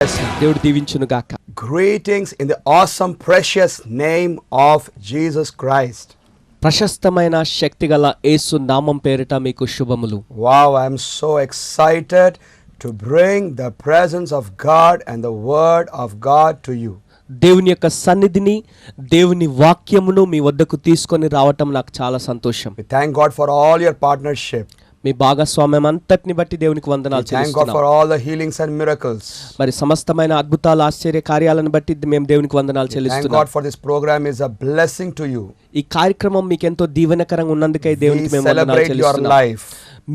దేవుడు దీవించును గాక. Greetings in the awesome precious name of Jesus Christ. ప్రశస్తమైన శక్తిగల యేసు నామం పేరిట మీకు శుభములు. Wow, I am so excited to bring the presence of God and the word of God to you. దేవుని యొక్క సన్నిధిని, దేవుని వాక్యమును మీ వద్దకు తీసుకొని రావటం నాకు చాలా సంతోషం. We thank God for all your partnership. మీ భాగస్వామ్యం అంతటిని బట్టి దేవునికి వందనాలు Thank God చెల్లిస్తున్నాం. for all the healings and miracles. మరి సమస్తమైన అద్భుతాలు, ఆశ్చర్య కార్యాలను బట్టి మేము దేవునికి వందనాలు Thank చెల్లిస్తున్నాం. God for this program is a blessing to you. ఈ కార్యక్రమం మీకు ఎంతో దీవెనకరంగా ఉన్నందుకై We దేవునికి మేము వందనాలు celebrate your చెల్లిస్తున్నాం. life.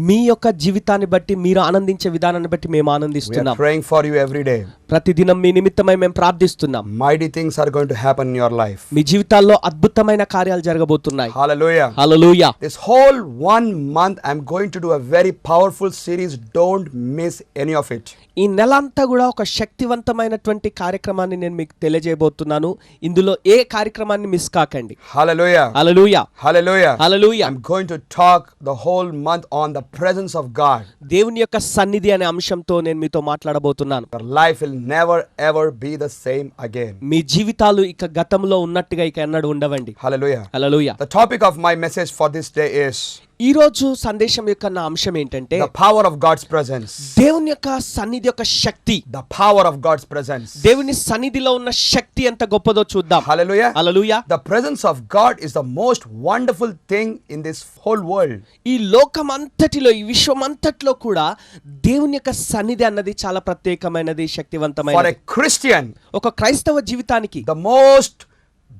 మీ యొక్క జీవితాన్ని బట్టి, మీరు ఆనందించే విధానాన్ని బట్టి మేము We are ఆనందిస్తున్నాం. praying for you every day. ప్రతిదినం మీ నిమిత్తమై మేము ప్రార్థిస్తున్నాం. Mighty things are going to happen in your life. మీ జీవితాల్లో అద్భుతమైన కార్యాలు జరగబోతున్నాయి. Hallelujah. Hallelujah. This whole 1 month I'm going to do a very powerful series. Don't miss any of it. ఈ నెల అంతా కూడా ఒక శక్తివంతమైనటువంటి కార్యక్రమాన్ని నేను మీకు తెలియజేయబోతున్నాను. ఇందులో ఏ కార్యక్రమాన్ని మిస్ కాకండి. Hallelujah. Hallelujah. Hallelujah. Hallelujah. I'm going to talk the whole month on the presence of God. దేవుని యొక్క సన్నిధి అనే అంశంతో నేను మీతో మాట్లాడబోతున్నాను. Your life will never ever be the same again. మీ జీవితాలు ఇక గతంలో ఉన్నట్టుగా ఇక ఎన్నడూ ఉండవండి. Hallelujah. Hallelujah. The topic of my message for this day is ఈ రోజు సందేశం యొక్క నా అంశం ఏంటంటే the power of God's presence. దేవుని యొక్క సన్నిధి యొక్క శక్తి. The power of God's presence. దేవుని సన్నిధిలో ఉన్న శక్తి ఎంత గొప్పదో చూద్దాం. Hallelujah. Hallelujah. The presence of God is the most wonderful thing in this whole world. ఈ లోకం అంతటిలో, ఈ విశ్వం అంతటిలో కూడా దేవుని యొక్క సన్నిధి అన్నది చాలా ప్రత్యేకమైనది, For శక్తివంతమైనది. a Christian, ఒక క్రైస్తవ జీవితానికి the most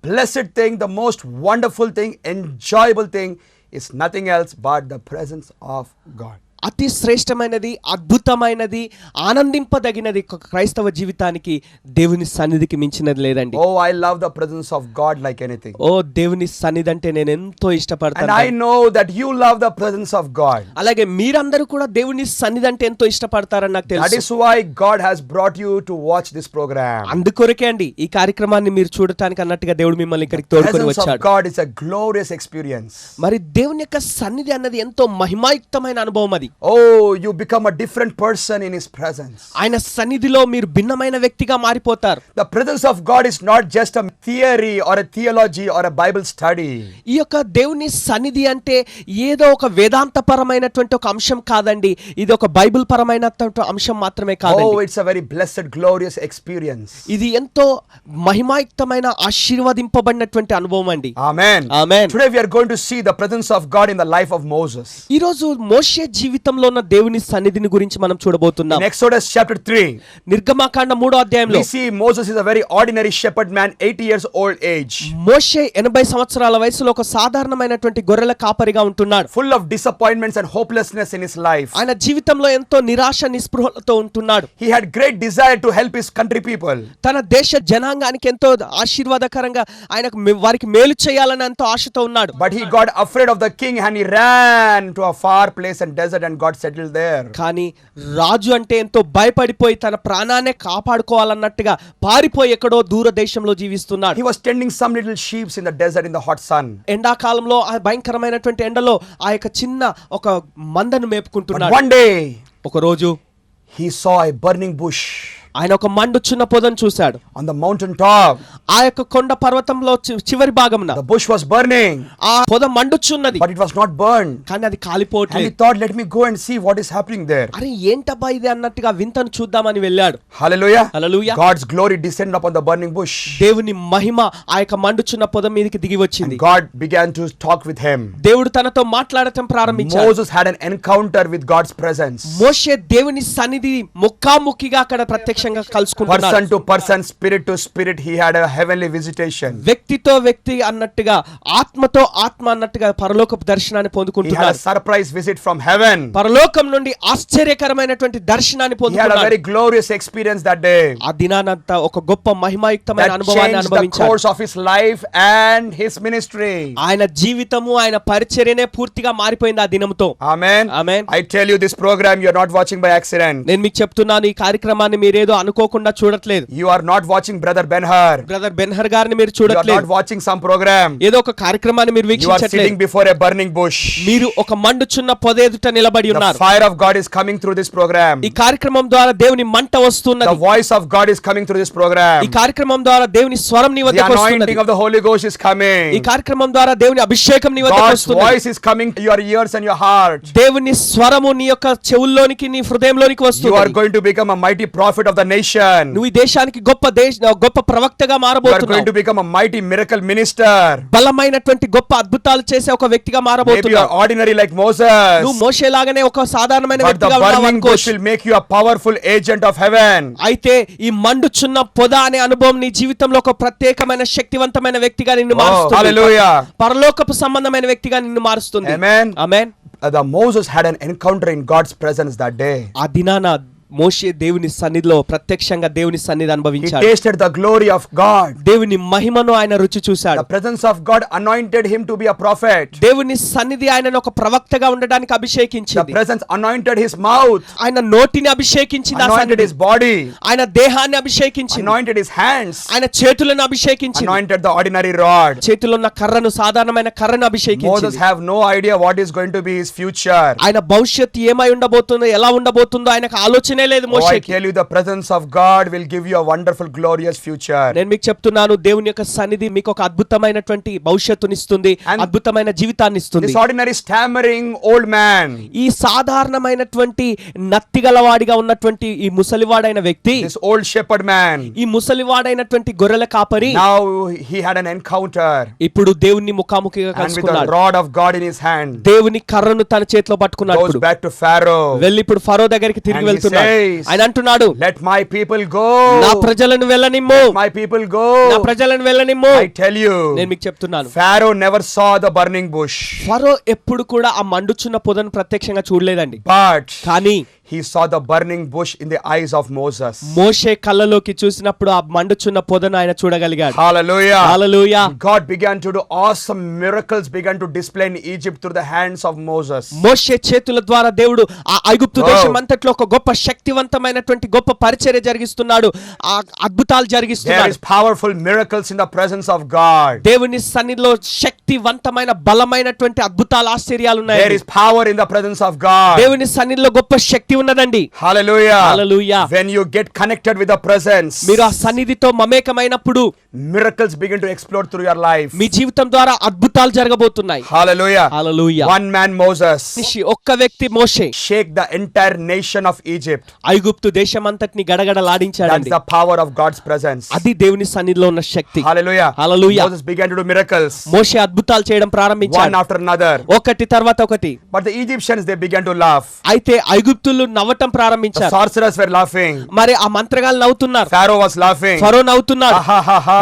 blessed thing, the most wonderful thing, enjoyable thing is nothing else but the presence of God. అతి శ్రేష్టమైనది, అద్భుతమైనది, ఆనందింపదగినది ఒక క్రైస్తవ జీవితానికి దేవుని సన్నిధికి మించినది లేదండి. Oh, I love the presence of God like anything. ఓ దేవుని సన్నిధి అంటే నేను ఎంతో And ఇష్టపడతాను. I know that you love the presence of God. అలాగే మీరందరూ కూడా దేవుని సన్నిధి అంటే ఎంతో ఇష్టపడతారని నాకు That తెలుసు. is why God has brought you to watch this program. అందుకొరకే అండి ఈ కార్యక్రమాన్ని మీరు చూడటానికి అన్నట్టుగా దేవుడు మిమ్మల్ని ఇక్కడికి తోడుకొని Presence of వచ్చాడు. God is a glorious experience. మరి దేవుని యొక్క సన్నిధి అన్నది ఎంతో మహిమాయుక్తమైన అనుభవం అది. Oh, you become a different person in His presence. ఆయన సన్నిధిలో మీరు భిన్నమైన వ్యక్తిగా మారిపోతారు. The presence of God is not just a theory or a theology or a Bible study. ఈ యొక్క దేవుని సన్నిధి అంటే ఏదో ఒక వేదాంతపరమైనటువంటి ఒక అంశం కాదండి. ఇది ఒక బైబిల్ పరమైనటువంటి అంశం మాత్రమే Oh, కాదండి. it's a very blessed, glorious experience. ఇది ఎంతో మహిమాయుక్తమైన, ఆశీర్వదింపబడినటువంటి అనుభవం అండి. Amen. Amen. Today we are going to see the presence of God in the life of Moses. ఈ రోజు మోషే జీవితంలో ఉన్న దేవుని సన్నిధిని గురించి మనం చూడబోతున్నాం. In Exodus chapter 3, నిర్గమకాండ 3వ అధ్యాయంలో we see Moses is a very ordinary shepherd man, 80 years old age, మోషే 80 సంవత్సరాల వయసులో ఒక సాధారణమైనటువంటి గొర్రెల కాపరిగా ఉంటున్నాడు. full of disappointments and hopelessness in his life. ఆయన జీవితంలో ఎంతో నిరాశ, నిస్పృహలతో ఉంటున్నాడు. He had great desire to help his country people. తన దేశ జనాంగానికి ఎంతో ఆశీర్వాదకరంగా ఆయనకు వారికి మేలు చేయాలని ఎంతో ఆశతో ఉన్నాడు. But he got afraid of the king and he ran to a far place and desert and got settled there. కానీ రాజు అంటే ఎంతో భయపడిపోయి తన ప్రాణాన్ని కాపాడుకోవాలన్నట్టుగా పారిపోయి ఎక్కడో దూర దేశంలో జీవిస్తున్నాడు. He was tending some little sheep in the desert in the hot sun. ఎండాకాలంలో ఆ భయంకరమైనటువంటి ఎండలో ఆ యొక్క చిన్న ఒక మందను But మేపుకుంటున్నాడు. one day ఒక రోజు he saw a burning bush ఆయన ఒక మండుచున్న పొదను చూశాడు. on the mountain top. ఆ యొక్క కొండ పర్వతంలో చివరి భాగమున The bush was burning, ఆ పొద మండుచున్నది, but it was not burned. కానీ అది And he కాలిపోవట్లేదు. thought, let me go and see what is happening there. అరే ఏంటబ్బా ఇది అన్నట్టుగా వింతను చూద్దామని వెళ్ళాడు. Hallelujah. Hallelujah. God's glory descended upon the burning bush. దేవుని మహిమ ఆ యొక్క మండుచున్న పొద మీదకి దిగి వచ్చింది. And God began to talk with him. దేవుడు తనతో మాట్లాడటం ప్రారంభించాడు. Moses had an encounter with God's presence. మోషే దేవుని సన్నిధి ముఖాముఖిగా అక్కడ ప్రత్యక్షంగా కలుసుకుంటున్నాడు. Person to person, spirit to spirit, he had a heavenly visitation. వ్యక్తితో వ్యక్తి అన్నట్టుగా, ఆత్మతో ఆత్మ అన్నట్టుగా పరలోకపు దర్శనాన్ని He had a పొందుకుంటున్నాడు. surprise visit from heaven. పరలోకం నుండి ఆశ్చర్యకరమైనటువంటి దర్శనాన్ని He had a పొందుకున్నాడు. very glorious experience that day. ఆ దినానంతా ఒక గొప్ప మహిమాయుక్తమైన That అనుభవాన్ని changed the అనుభవించాడు. course of his life and his ministry. ఆయన జీవితము, ఆయన పరిచర్యనే పూర్తిగా మారిపోయింది ఆ దినంతో. Amen. Amen. I tell you, this program you are not watching by accident. నేను మీకు చెప్తున్నాను, ఈ కార్యక్రమాన్ని మీరేదో ఏదో అనుకోకుండా చూడట్లేదు. You are not watching Brother Ben-Hur. Brother Ben-Hur గారిని మీరు You are చూడట్లేదు. not watching some program. ఏదో ఒక కార్యక్రమాన్ని మీరు You are sitting వీక్షించట్లేదు. before a burning bush. మీరు ఒక మండుచున్న పొద ఎదుట నిలబడి The ఉన్నారు. fire of God is coming through this program. ఈ కార్యక్రమం ద్వారా దేవుని మంట The వస్తున్నది. voice of God is coming through this program. ఈ కార్యక్రమం ద్వారా దేవుని స్వరం నీ The వద్దకు anointing వస్తున్నది. of the Holy Ghost is ఈ coming. కార్యక్రమం ద్వారా దేవుని అభిషేకం నీ వద్దకు God's వస్తున్నది. voice is coming to your ears and your heart. దేవుని స్వరము నీ యొక్క చెవుల్లోనికి నీ హృదయంలోనికి You are వస్తుంది. going to become a mighty prophet of the nation. నువ్వు ఈ దేశానికి గొప్ప ప్రవక్తగా You are going మారబోతున్నావు. to become a mighty miracle minister. బలమైనటువంటి గొప్ప అద్భుతాలు చేసే ఒక వ్యక్తిగా Maybe you are మారబోతున్నావు. ordinary like Moses. నువ్వు మోషేలాగానే ఒక సాధారణమైన But the వ్యక్తిగా ఉన్నావు burning bush అనుకోవచ్చు. will make you a powerful agent of heaven. అయితే ఈ మండుచున్న పొద అనే అనుభవం నీ జీవితంలో ఒక ప్రత్యేకమైన శక్తివంతమైన వ్యక్తిగా నిన్ను Oh, మారుస్తుంది. hallelujah. పరలోకపు సంబంధమైన వ్యక్తిగా నిన్ను మారుస్తుంది. Amen. Amen. The Moses had an encounter in God's presence that day. ఆ దినాన మోషే దేవుని సన్నిధిలో ప్రత్యక్షంగా దేవుని సన్నిధి He అనుభవించాడు. tasted the glory of God. దేవుని మహిమను ఆయన రుచి చూశాడు. The presence of God anointed him to be a prophet. దేవుని సన్నిధి ఆయనను ఒక ప్రవక్తగా ఉండడానికి The అభిషేకించింది. presence anointed his mouth, ఆయన నోటిని అభిషేకించింది. ఆ anointed సన్నిధి his body, ఆయన దేహాన్ని అభిషేకించింది. anointed his hands, ఆయన చేతులను అభిషేకించింది. anointed the ordinary rod. చేతిలో ఉన్న కర్రను సాధారణమైన కర్రను Moses అభిషేకించింది. have no idea what is going to be his future. ఆయన భవిష్యత్తు ఏమై ఉండబోతుందో ఎలా ఉండబోతుందో ఆయనకు ఆలోచనే లేదు Oh, I మోషేకి. tell you, the presence of God will give you a wonderful, glorious future. నేను మీకు చెప్తున్నాను, దేవుని యొక్క సన్నిధి మీకు ఒక అద్భుతమైనటువంటి భవిష్యత్తునిస్తుంది, And అద్భుతమైన జీవితాన్ని ఇస్తుంది. This ordinary stammering old man, ఈ సాధారణమైనటువంటి నత్తిగలవాడిగా ఉన్నటువంటి ఈ ముసలివాడైన వ్యక్తి, this old shepherd man, ఈ ముసలివాడైనటువంటి గొర్రెల కాపరి now he had an encounter ఇప్పుడు దేవుని ముఖాముఖిగా and with the కలుసుకున్నాడు. rod of God in his hand, దేవుని కర్రను తన చేతిలో పట్టుకున్నాడు. goes ఇప్పుడు back to Pharaoh. వెళ్ళి ఇప్పుడు ఫరో దగ్గరికి తిరిగి And he వెళ్తున్నాడు. says, ఆయన అంటున్నాడు, Let my people go. నా ప్రజలను వెళ్ళనిమ్ము, My people నా go. ప్రజలను వెళ్ళనిమ్ము. I tell you, నేను మీకు చెప్తున్నాను, Pharaoh never saw the burning bush, ఫరో ఎప్పుడు కూడా ఆ మండుచున్న పొదను ప్రత్యక్షంగా చూడలేదండి. but కానీ he saw the burning bush in the eyes of Moses. మోషే కళ్ళలోకి చూసినప్పుడు ఆ మండుచున్న పొదను ఆయన చూడగలిగాడు. Hallelujah. Hallelujah. God began to do awesome miracles, began to display in Egypt through the hands of Moses. మోషే చేతుల ద్వారా దేవుడు ఆ ఐగుప్తు Wow. దేశం అంతట్లో ఒక గొప్ప శక్తివంతమైనటువంటి గొప్ప పరిచర్య జరిగిస్తున్నాడు. ఆ అద్భుతాలు There జరిగిస్తున్నాడు. is powerful miracles in the presence of God. దేవుని సన్నిధిలో శక్తివంతమైన బలమైనటువంటి అద్భుతాలు ఆశ్చర్యాలు There ఉన్నాయి. is power in the presence of God. దేవుని సన్నిధిలో గొప్ప శక్తి ఉన్నదండి. Hallelujah. Hallelujah. When you get connected with the presence, మీరు ఆ సన్నిధితో మమేకమైనప్పుడు miracles begin to explode through your life. మీ జీవితం ద్వారా అద్భుతాలు జరగబోతున్నాయి. Hallelujah. హల్లెలూయా. One man, Moses, ఒక్క వ్యక్తి మోషే shake the entire nation of Egypt. ఐగుప్తు దేశం అంతటిని That's గడగడలాడించాడండి. the power of God's presence. అది దేవుని సన్నిధిలో ఉన్న శక్తి. Hallelujah. Hallelujah. Moses began to do miracles, మోషే అద్భుతాలు చేయడం one ప్రారంభించాడు. after another. ఒకటి తర్వాత ఒకటి. But the Egyptians, they began to laugh. అయితే ఐగుప్తులు నవ్వటం The ప్రారంభించారు. sorcerers were laughing. మరి ఆ మంత్రగాళ్ళు నవ్వుతున్నారు. Pharaoh was laughing. ఫరో నవ్వుతున్నాడు. Ha, ha, ha,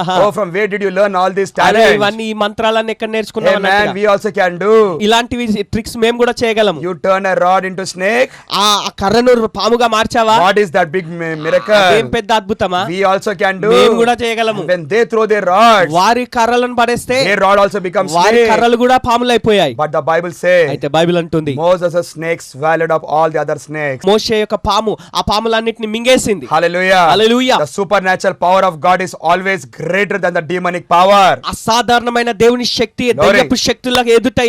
ha. Oh, from where did you learn all these అరే, talents? ఇవన్నీ ఈ మంత్రాలన్నీ ఎక్కడ Hey నేర్చుకున్నావు man, అన్నట్టుగా. we also can do. ఇలాంటివి ట్రిక్స్ మేము కూడా చేయగలము. You turn a rod into snake. ఆ కర్రను పాముగా మార్చావా? What is that big అదేం miracle? పెద్ద అద్భుతమా? We also can do. మేము కూడా చేయగలము. When they throw their rods, వారి కర్రలను పడేస్తే their rod also becomes వారి snake. కర్రలు కూడా పాములైపోయాయి. But the Bible says అయితే బైబిల్ అంటుంది, Moses' snake swallowed up all the other snakes. మోషే యొక్క పాము ఆ పాములన్నిటిని మింగేసింది. Hallelujah. Hallelujah. The supernatural power of God is always greater than the demonic power. అసాధారణమైన దేవుని శక్తి Glory. దయ్యపు శక్తులకు ఎదుట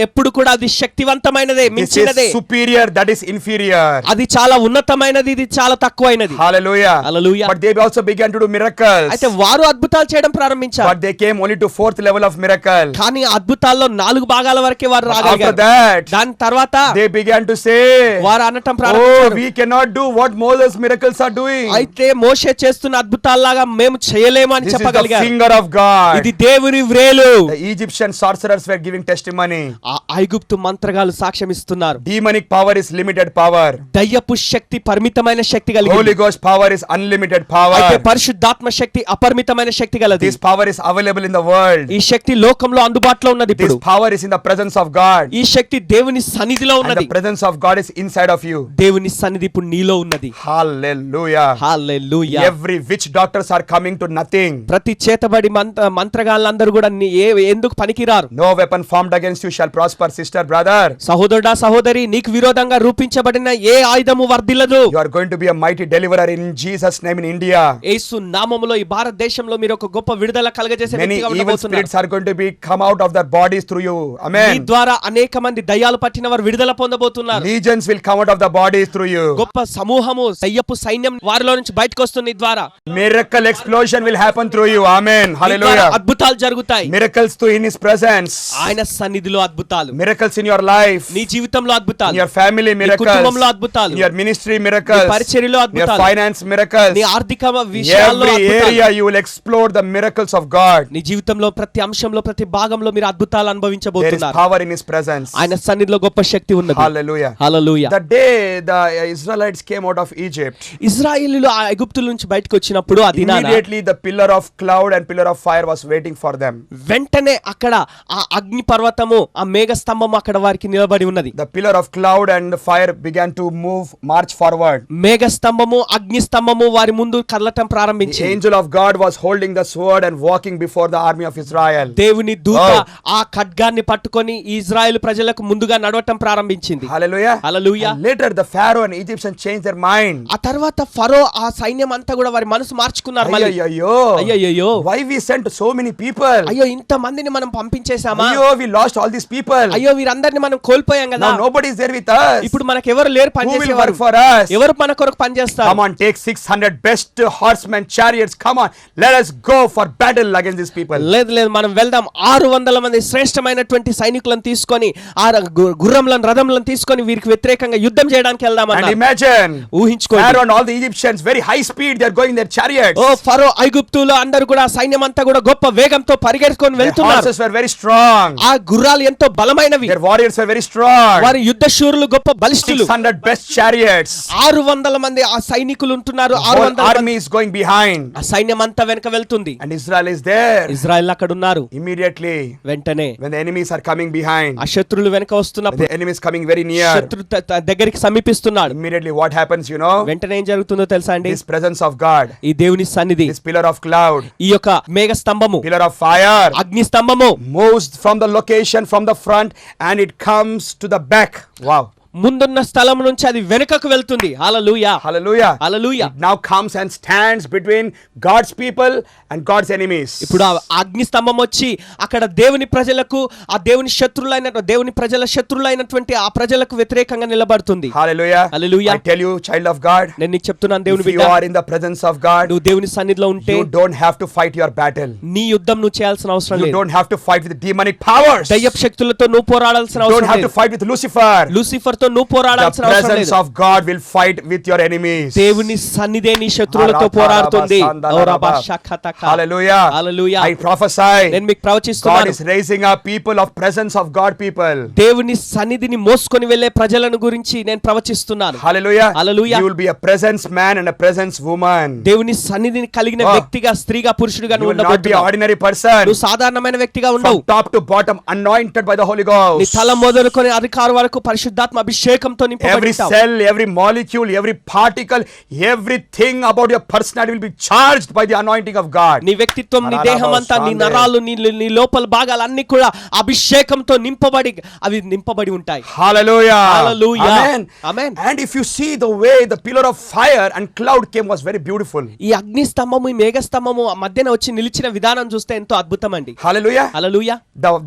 ఎప్పుడు కూడా అది శక్తివంతమైనదే, This మించినదే. is superior, that is inferior. అది చాలా ఉన్నతమైనది, ఇది చాలా తక్కువైనది. Hallelujah. Hallelujah. But they also began to do miracles. అయితే వారు అద్భుతాలు చేయడం ప్రారంభించారు. But they came only to fourth level of miracle. కానీ అద్భుతాల్లో 4 భాగాల వరకే వారు After రాగలిగారు. that, దాని తర్వాత they began to say, వారు అనటం oh, ప్రారంభించారు, we cannot do what Moses' miracles are doing. అయితే మోషే చేస్తున్న అద్భుతాల్లాగా మేము చేయలేము అని This is the చెప్పగలిగారు. finger of God. ఇది దేవుని వ్రేలు. The Egyptian sorcerers were giving testimony. ఆ ఐగుప్తు మంత్రగాళ్ళు సాక్ష్యం ఇస్తున్నారు. Demonic power is limited power. దయ్యపు శక్తి పరిమితమైన శక్తి కలిగింది. Holy Ghost power is unlimited అయితే power. పరిశుద్ధాత్మ శక్తి అపరిమితమైన శక్తి గలది. This power is available in the world. ఈ శక్తి లోకంలో అందుబాటులో ఉన్నది. This ఇప్పుడు power is in the presence of God. ఈ శక్తి దేవుని సన్నిధిలో And ఉన్నది. the presence of God is inside inside of you. దేవుని సన్నిధి ఇప్పుడు నీలో ఉన్నది. Hallelujah. Hallelujah. Every witch doctors are coming to nothing. ప్రతి చేతబడి మంత్రగాళ్ళందరూ కూడా ఎందుకు పనికిరారు. No weapon formed against you shall prosper, sister, brother. సహోదరుడా సహోదరి, నీకు విరోధంగా రూపించబడిన ఏ ఆయుధము వర్ధిల్లదు. You are going to be a mighty deliverer in Jesus name in India. యేసు నామములో ఈ భారతదేశంలో మీరు ఒక గొప్ప విడుదల కలగజేసే Many వ్యక్తిగా evil ఉండబోతున్నారు. spirits are going to be come out of their bodies through you. Me Amen. ద్వారా అనేక మంది దయ్యాలు పట్టిన వారు విడుదల పొందబోతున్నారు. Legions will come out of the bodies through you. గొప్ప సమూహము దయ్యపు సైన్యం వారిలో నుంచి బయటకు వస్తుంది. ఈ ద్వారా Miracle explosion will happen through you. Amen. ఈ ద్వారా Hallelujah. అద్భుతాలు జరుగుతాయి. Miracles too in His presence. ఆయన సన్నిధిలో అద్భుతాలు. Miracles in your life. నీ జీవితంలో In అద్భుతాలు. your family miracles. కుటుంబంలో అద్భుతాలు. In your ministry miracles. నీ పరిచర్యలో In your అద్భుతాలు. finance miracles. నీ ఆర్థిక విషయాల్లో Every అద్భుతాలు. area you will explore the miracles of God. నీ జీవితంలో ప్రతి అంశంలో ప్రతి భాగంలో మీరు అద్భుతాలు There is అనుభవించబోతున్నారు. power in His presence. ఆయన సన్నిధిలో గొప్ప శక్తి ఉన్నది. Hallelujah. Hallelujah. The day the Israelites came out of Egypt, ఇశ్రాయేలీయులు ఆ ఐగుప్తు నుంచి బయటకు వచ్చినప్పుడు ఆ దినాన immediately the pillar of cloud and pillar of fire was waiting for them. వెంటనే అక్కడ ఆ అగ్ని పర్వతము ఆ మేఘ స్తంభము అక్కడ వారికి నిలబడి ఉన్నది. The pillar of cloud and the fire began to march forward. మేఘ స్తంభము అగ్ని స్తంభము వారి ముందు కదలటం The ప్రారంభించింది. angel of God was holding the sword and walking before the army of Israel. దేవుని దూత Oh. ఆ ఖడ్గాన్ని పట్టుకొని ఇజ్రాయెల్ ప్రజలకు ముందుగా నడవటం ప్రారంభించింది. Hallelujah. Hallelujah. And later the Pharaoh and Egyptians changed their mind. ఆ తర్వాత ఫరో ఆ సైన్యం అంతా కూడా వారి మనసు మార్చుకున్నారు. మళ్ళీ అయ్యయ్యో Why we sent so many people? అయ్యో ఇంత మందిని మనం పంపించేశామా? Ayyo, we lost all these people. అయ్యో వీరందరిని మనం కోల్పోయాం కదా. Now nobody is there with us. ఇప్పుడు మనకు ఎవరు లేరు Who will పనిచేసేవారు. work for us? ఎవరు మన కొరకు పనిచేస్తారు? Come on, take 600 best horsemen, chariots. Come on, let us go for battle against these people. లేదు లేదు మనం వెళ్దాం. 600 మంది శ్రేష్టమైనటువంటి సైనికులను తీసుకొని ఆ గుర్రంలను రథములను తీసుకొని వీరికి వ్యతిరేకంగా యుద్ధం చేయడానికి వెళ్దాం And అన్నారు. imagine, ఊహించుకోండి. Pharaoh and all the Egyptians, very high speed, they are going in their chariots. ఓ ఫరో ఐగుప్తులో అందరూ కూడా సైన్యం అంతా కూడా గొప్ప వేగంతో పరిగెత్తుకొని Their వెళ్తున్నారు. horses were very strong. ఆ గుర్రాలు ఎంతో బలమైనవి. Their warriors were very strong. వారి యుద్ధ శూరులు గొప్ప బలిష్ఠులు. 600 best chariots. 600 మంది ఆ సైనికులు ఉంటున్నారు. The whole 600 army is going behind. ఆ సైన్యం అంతా వెనక వెళ్తుంది. And Israel is there. Israel అక్కడ ఉన్నారు. Immediately, వెంటనే when the enemies are coming behind, ఆ శత్రువులు వెనక when వస్తున్నప్పుడు the enemy is coming very near, శత్రు దగ్గరికి సమీపిస్తున్నాడు. immediately what happens, you know? వెంటనే ఏం జరుగుతుందో తెలుసా అండి? This presence of God, ఈ దేవుని సన్నిధి, this pillar of cloud, ఈ యొక్క మేఘ స్తంభము, pillar of fire, అగ్ని స్తంభము moves from the location, from the front, and it comes to the back. Wow. ముందున్న స్థలం నుంచి అది వెనుకకు వెళ్తుంది. హల్లెలూయా. Hallelujah. Hallelujah. It now comes and stands between God's people and God's enemies. ఇప్పుడు ఆ అగ్ని స్తంభం వచ్చి అక్కడ దేవుని ప్రజలకు ఆ దేవుని ప్రజల శత్రులైనటువంటి ఆ ప్రజలకు వ్యతిరేకంగా నిలబడుతుంది. Hallelujah. Hallelujah. I tell you, child of God, నేను నీకు చెప్తున్నాను దేవుని if you బిడ్డ, are in the presence of God, నువ్వు దేవుని సన్నిధిలో ఉంటే you don't have to fight your battle. నీ యుద్ధం నువ్వు చేయాల్సిన అవసరం You లేదు. don't have to fight with demonic powers. దయ్యపు శక్తులతో నువ్వు పోరాడాల్సిన You don't అవసరం have to లేదు. fight with Lucifer. లూసిఫర్ తో నువ్వు The పోరాడాల్సిన అవసరం presence లేదు. of God will fight with your enemies. దేవుని సన్నిధే నీ శత్రువులతో పోరాడుతుంది. ఓ రబా షఖతక. Hallelujah. Hallelujah. I prophesy. నేను మీకు God ప్రవచిస్తున్నాను. is raising up people of presence of God people. దేవుని సన్నిధిని మోసుకొని వెళ్ళే ప్రజలను గురించి నేను ప్రవచిస్తున్నాను. Hallelujah. Hallelujah. You will be a presence man and a presence woman. దేవుని సన్నిధిని కలిగిన Oh. వ్యక్తిగా, స్త్రీగా, పురుషుడిగా You నువ్వు will not be an ఉండబోతున్నావు. ordinary person. నువ్వు సాధారణమైన వ్యక్తిగా ఉండవు. From top to bottom, anointed by the Holy నీ Ghost. తల మొదలుకొని అధికారం వరకు పరిశుద్ధాత్మ అభిషేకంతో Every నింపబడతావు. cell, every molecule, every particle, everything about your personality will be charged by the anointing of God. నీ వ్యక్తిత్వం, నీ దేహం అంతా, నీ నరాలు, నీ లోపల భాగాలన్నీ కూడా అభిషేకంతో నింపబడి ఉంటాయి. Hallelujah. Hallelujah. Amen. Amen. And if you see the way the pillar of fire and cloud came was very beautiful. ఈ అగ్ని స్తంభము, ఈ మేఘ స్తంభము మధ్యన వచ్చి నిలిచిన విధానం చూస్తే ఎంతో అద్భుతం అండి. Hallelujah. Hallelujah.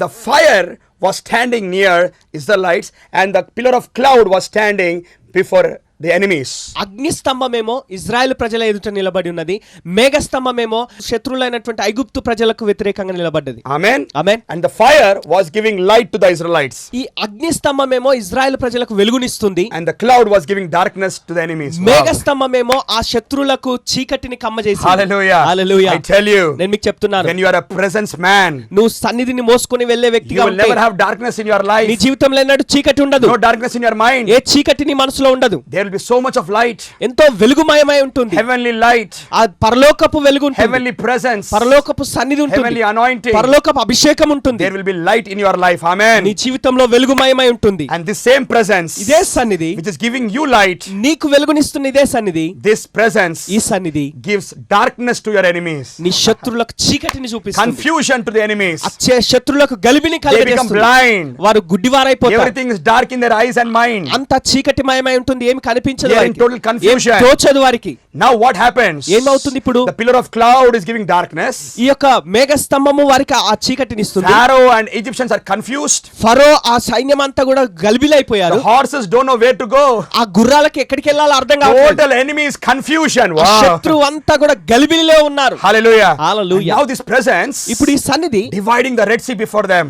The fire was standing near Israelites and the pillar of cloud was standing before the enemies. అగ్ని స్తంభమేమో ఇజ్రాయెల్ ప్రజల ఎదుట నిలబడి ఉన్నది. మేఘ స్తంభమేమో శత్రువులైనటువంటి ఐగుప్తు ప్రజలకు వ్యతిరేకంగా నిలబడ్డది. Amen. Amen. And the fire was giving light to the Israelites. ఈ అగ్ని స్తంభమేమో ఇజ్రాయెల్ ప్రజలకు వెలుగునిస్తుంది. And the cloud was giving darkness to the enemies. Megha Wow. స్తంభమేమో ఆ శత్రువులకు చీకటిని కమ్మజేసింది. Hallelujah. Hallelujah. I tell you, నేను మీకు చెప్తున్నాను, when you are a presence man, నువ్వు సన్నిధిని మోసుకొని వెళ్ళే you వ్యక్తిగా will ఉంటే never have darkness in your నీ life. జీవితంలో ఎన్నడూ చీకటి ఉండదు. No darkness in your mind. ఏ చీకటి నీ మనసులో ఉండదు. There will will be so much of light, ఎంతో వెలుగుమయమై ఉంటుంది. heavenly light, ఆ పరలోకపు వెలుగు ఉంటుంది, heavenly presence, పరలోకపు సన్నిధి ఉంటుంది, heavenly anointing. పరలోకపు అభిషేకం ఉంటుంది. There will be light in your life. Amen. నీ జీవితంలో వెలుగుమయమై ఉంటుంది. And this same presence, ఇదే సన్నిధి which is giving you light, నీకు వెలుగునిస్తున్న ఇదే సన్నిధి, this presence ఈ సన్నిధి gives darkness to your enemies, నీ శత్రువులకు చీకటిని చూపిస్తుంది, confusion to the enemies. అచ్చే శత్రువులకు గలిబిని They become కలుగజేస్తుంది. blind. వారు గుడ్డివారైపోతారు. Everything is dark in their eyes and mind. అంత చీకటిమయమై ఉంటుంది, ఏమి కనిపించదు They are in వారికి. total confusion. ఏం తోచదు వారికి. Now what happens? ఏమవుతుంది ఇప్పుడు? The pillar of cloud is giving darkness. ఈ యొక్క మేఘ స్తంభము వారికి ఆ చీకటిని ఇస్తుంది. Pharaoh and Egyptians are confused. ఫరో ఆ సైన్యం అంతా కూడా గలిబిలైపోయారు. The horses don't know where to go. ఆ గుర్రాలకి ఎక్కడికి వెళ్ళాలో అర్థం కావట్లేదు. Total enemy is confusion. ఆ Wow. శత్రువు అంతా కూడా గలిబిలిలో ఉన్నారు. Hallelujah. Hallelujah. And now this presence ఇప్పుడు ఈ సన్నిధి dividing the Red Sea before them.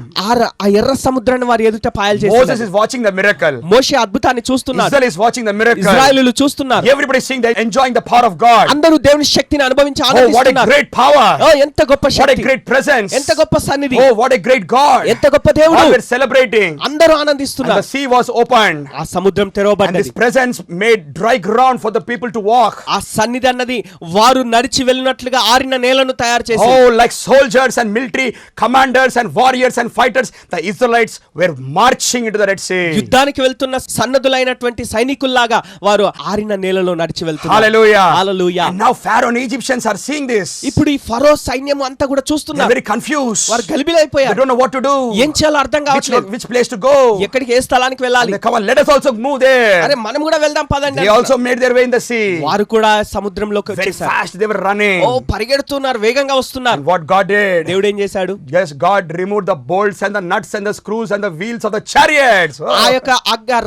ఆ ఎర్ర సముద్రాన్ని వారి ఎదుట పాయలు Moses చేస్తున్నారు. is watching the miracle. మోషే అద్భుతాన్ని చూస్తున్నారు. Israel is watching the miracle. ఇశ్రాయేలీయులు చూస్తున్నారు. Everybody is seeing, they're enjoying the power of God. అందరూ దేవుని శక్తిని అనుభవించి Oh, what a ఆనందిస్తున్నారు. great power. ఓ ఎంత గొప్ప What a Shakti, great presence. ఎంత గొప్ప సన్నిధి, Oh, what a great God. ఎంత గొప్ప దేవుడు. All were celebrating. అందరూ And ఆనందిస్తున్నారు. the sea was opened. ఆ సముద్రం And తెరవబడ్డది. this presence made dry ground for the people to walk. ఆ సన్నిధి అన్నది వారు నడిచి వెళ్ళినట్లుగా ఆరిన నేలను తయారు చేసి, Oh, like soldiers and military commanders and warriors and fighters, the Israelites were marching into the Red Sea. యుద్ధానికి వెళ్తున్న సన్నదులైనటువంటి సైనికుల్లాగా వారు ఆరిన నేలలో నడిచి వెళ్తున్నారు. Hallelujah. Hallelujah. And now Pharaoh and Egyptians are seeing this. ఇప్పుడు ఈ ఫరో సైన్యం అంతా కూడా They're చూస్తున్నారు. very confused. వారు They గలిబిలైపోయారు. don't know what to do. ఏం చేయాలో అర్థం కావట్లేదు. Which place to go. ఎక్కడికి ఏ స్థలానికి వెళ్ళాలి? They come on, let us also move there. అరే మనం కూడా వెళ్దాం పదండి. They also made their way in the sea. వారు కూడా సముద్రంలోకి Very వచ్చేసారు. fast they were running. ఓ పరిగెడుతున్నారు, వేగంగా వస్తున్నారు. And what God did? దేవుడు ఏం చేశాడు? Yes, God removed the bolts and the nuts and the screws and the wheels of the chariots. Oh. ఆ యొక్క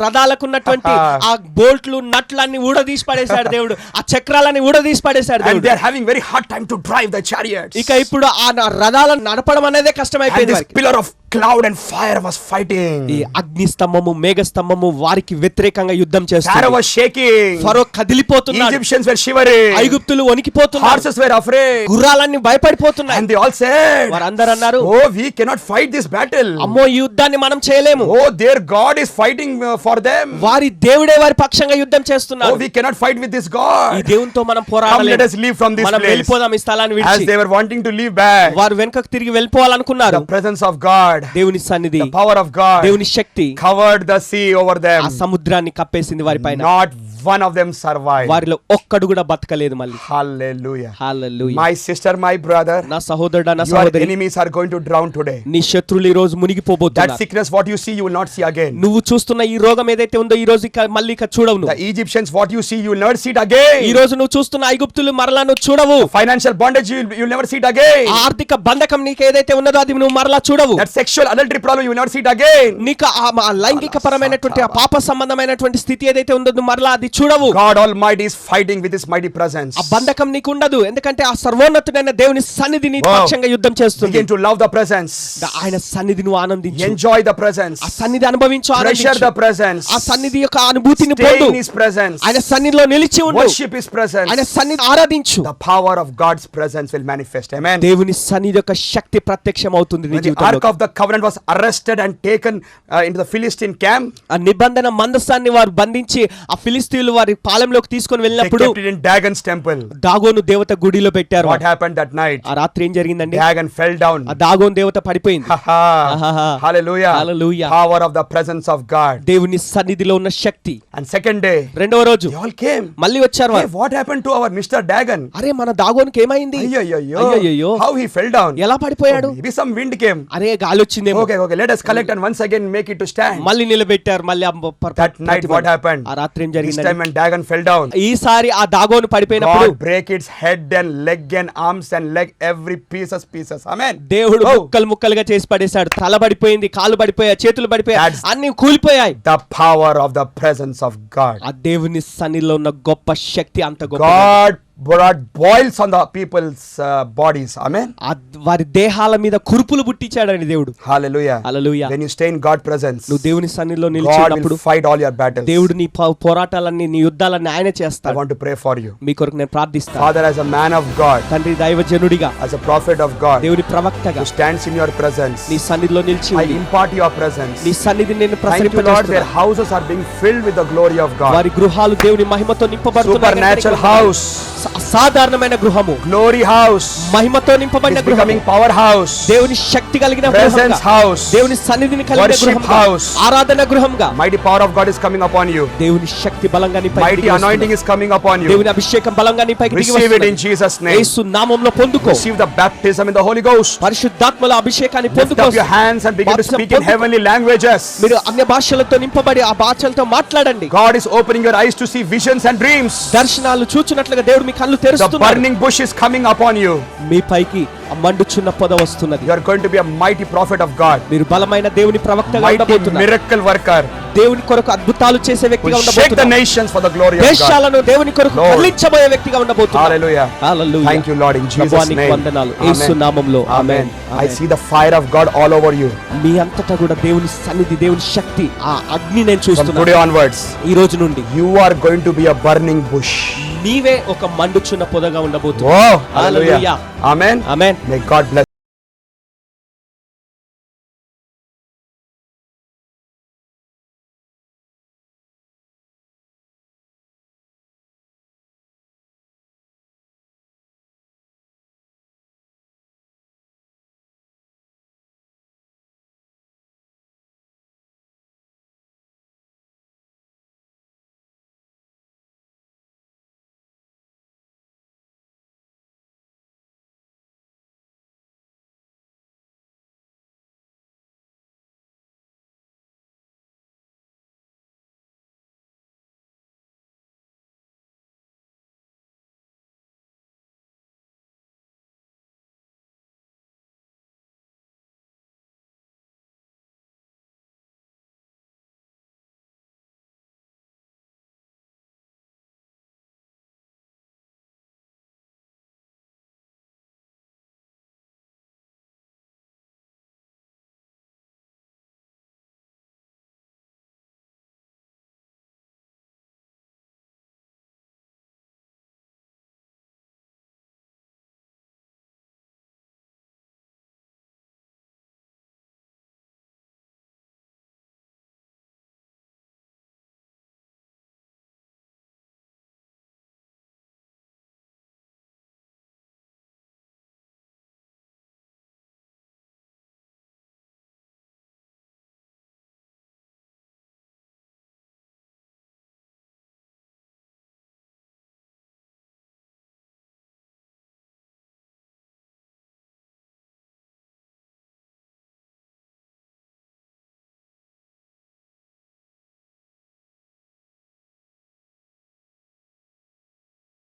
రథాలకు ఉన్నటువంటి ఆ బోల్ట్లు నట్లు అన్ని ఊడదీసి పడేశాడు దేవుడు. ఆ చక్రాలని ఊడదీసి పడేశాడు And దేవుడు. they are having very hard time to drive the chariots. ఇక ఇప్పుడు ఆ రథాలను నడపడం అనేదే And కష్టమైపోయింది this వారికి. pillar of cloud and fire was ఈ fighting. అగ్ని స్తంభము మేఘ స్తంభము వారికి వ్యతిరేకంగా యుద్ధం Pharaoh చేస్తుంది. was shaking. Pharaoh కదిలిపోతున్నాడు. Egyptians were shivering. ఐగుప్తులు వణికిపోతున్నారు. Horses were afraid. గుర్రాలన్నీ భయపడిపోతున్నాయి. And they all said, వారందరూ అన్నారు, oh, we cannot fight this battle. అమ్మో ఈ యుద్ధాన్ని మనం చేయలేము. Oh, their God is fighting for them. వారి దేవుడే వారి పక్షంగా యుద్ధం చేస్తున్నారు. Oh, we cannot fight with this ఈ God. దేవునితో మనం Come, let పోరాడలేము. us leave from this మనం place. వెళ్ళిపోదాం ఈ స్థలాన్ని As విడిచి. they were wanting to leave back, వారు వెనుకకు తిరిగి వెళ్ళిపోవాలనుకున్నారు. the presence of God, దేవుని సన్నిధి, the power of God దేవుని శక్తి covered the sea over ఆ them. సముద్రాన్ని కప్పేసింది వారి పైన. Not one of them survived. వారిలో ఒక్కడు కూడా బతకలేదు మళ్ళీ. Hallelujah. Hallelujah. My sister, my brother, నా సహోదరుడా, నా your సహోదరి, enemies are going to drown today. నీ శత్రువులు ఈ రోజు That మునిగిపోబోతున్నారు. sickness, what you see, you will not see again. నువ్వు చూస్తున్న ఈ రోగం ఏదైతే ఉందో ఈ రోజు మళ్ళీ ఇక చూడవు The నువ్వు. Egyptians, what you see, you will never see it ఈ again. రోజు నువ్వు చూస్తున్న ఐగుప్తులు మరలా నువ్వు చూడవు. Financial bondage, you will never see it again. ఆ ఆర్థిక బంధకం నీకు ఏదైతే ఉన్నదో అది నువ్వు మరలా చూడవు. That sexual adultery problem, you will never see it again. నీకు ఆ లైంగిక పరమైనటువంటి ఆ పాప సంబంధమైనటువంటి స్థితి ఏదైతే ఉందో నువ్వు మరలా అది చూడవు. God Almighty is fighting with His mighty presence. ఆ బంధకం నీకు ఉండదు, ఎందుకంటే ఆ సర్వోన్నతుడైన దేవుని సన్నిధి నీ Wow. పక్షంగా యుద్ధం చేస్తుంది. Begin to love the presence. ఆయన సన్నిధి నువ్వు ఆనందించు. Enjoy the presence. ఆ సన్నిధి అనుభవించు, Treasure ఆనందించు. the presence. ఆ సన్నిధి యొక్క అనుభూతిని Stay పొందు. in His presence. ఆయన సన్నిధిలో నిలిచి ఉండు. Worship His presence. ఆయన సన్నిధి ఆరాధించు. The power of God's presence will manifest. Amen. దేవుని సన్నిధి యొక్క శక్తి ప్రత్యక్షమవుతుంది నీ When the జీవితంలో. Ark of the Covenant was arrested and taken into the Philistine camp, ఆ నిబంధన మందసాన్ని వారు బంధించి ఆ ఫిలిస్తీయులు వారి పాలెంలోకి తీసుకొని they వెళ్ళినప్పుడు kept it in Dagon's temple. Dagon దేవత గుడిలో పెట్టారు. What happened that night? ఆ రాత్రి ఏం జరిగిందండి? Dagon fell down. ఆ దాగోను దేవత పడిపోయింది. ఆహాహా. Hallelujah. Hallelujah. Power of the presence of God. దేవుని సన్నిధిలో ఉన్న శక్తి. And second day, రెండవ రోజు they all came. మళ్ళీ వచ్చారు Hey, వారు. what happened to our Mr. Dagon? అరే మన దాగోనికి ఏమైంది? అయ్యయ్యో. How he fell down? ఎలా పడిపోయాడు? Maybe some wind came. అరే గాలి వచ్చిందేమో. Okay, let us collect and once again make it to stand. మళ్ళీ నిలబెట్టారు. మళ్ళీ That night what happened? ఆ రాత్రి ఏం This జరిగింది? time when Dagon fell down, ఈసారి ఆ దాగోను పడిపోయినప్పుడు God break its head and leg and arms and leg, every pieces. Amen. దేవుడు Oh. ముక్కలు ముక్కలుగా చేసి పడేశాడు. తల పడిపోయింది, కాలు పడిపోయాయి, చేతులు పడిపోయాయి, That's- అన్ని కూలిపోయాయి. The power of the presence of God. ఆ దేవుని సన్నిధిలో ఉన్న గొప్ప శక్తి అంత గొప్ప. God brought boils on the people's bodies. Amen. వారి దేహాల మీద కురుపులు పుట్టించాడని దేవుడు. Hallelujah. Hallelujah. When you stay in God's presence, నువ్వు దేవుని సన్నిధిలో God నిలిచినప్పుడు will fight all your battles. దేవుడు నీ పోరాటాలన్నీ నీ యుద్ధాలన్నీ ఆయన I చేస్తాడు. want to pray for you. మీ కొరకు నేను ప్రార్థిస్తాను. Father, as a man of God, తండ్రి దైవజనుడిగా, as a prophet of God, దేవుని ప్రవక్తగా who stands in your presence, నీ సన్నిధిలో నిలిచి I impart your presence. నీ సన్నిధిని నేను Thank you, Lord. Their ప్రసరింపజేస్తున్నాను. houses are being filled with the glory of God. వారి గృహాలు దేవుని మహిమతో నింపబడుతున్నాయి. Supernatural house, సాధారణమైన గృహము, glory house, మహిమతో నింపబడిన is గృహము, becoming power house, దేవుని శక్తి కలిగిన presence గృహంగా, house, దేవుని సన్నిధిని కలిగిన worship గృహంగా, house. ఆరాధన గృహంగా, mighty power of God is coming upon you. దేవుని శక్తి బలంగా నీపై Mighty దిగి anointing వస్తున్నది. is coming upon you. దేవుని అభిషేకం బలంగా నీపైకి దిగి Receive it in వస్తున్నది. Jesus' name. యేసు నామములో పొందుకో. Receive the baptism in the Holy Ghost. పరిశుద్ధాత్మల అభిషేకాన్ని Lift పొందుకో. up your hands and begin to బాప్తిసం speak in పొందుకో. heavenly languages. మీరు అన్య భాషలతో నింపబడి ఆ భాషలతో మాట్లాడండి. God is opening your eyes to see visions and dreams. దర్శనాలు చూచున్నట్లుగా దేవుడు మీ కళ్ళు The తెరుస్తున్నాడు. burning bush is coming upon you. మీ పైకి ఆ మండుచున్న పొద వస్తున్నది. You are going to be a mighty prophet of God, మీరు బలమైన దేవుని ప్రవక్తగా mighty ఉండబోతున్నారు. miracle worker, దేవుని కొరకు అద్భుతాలు చేసే వ్యక్తిగా will shake the ఉండబోతున్నారు. nations for the glory of God. దేశాలను దేవుని కొరకు Lord. కదిలించబోయే వ్యక్తిగా ఉండబోతున్నారు. Hallelujah. Hallelujah. Thank you, Lord, in Jesus' ప్రభువానికి name. వందనాలు. యేసు Amen. నామములో Amen. Amen. I see the fire of God all over you. మీ అంతటా కూడా దేవుని సన్నిధి, దేవుని శక్తి, ఆ అగ్ని నేను From చూస్తున్నాను. today onwards, ఈ రోజు నుండి you are going to be a burning bush. నీవే ఒక మండుచున్న పొదగా ఉండబోతున్నావు. Oh, Hallelujah. hallelujah. Amen. ఆమేన్. May God bless.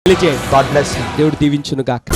తెలియజేయండి. God bless you. దేవుడు దీవించును గాక.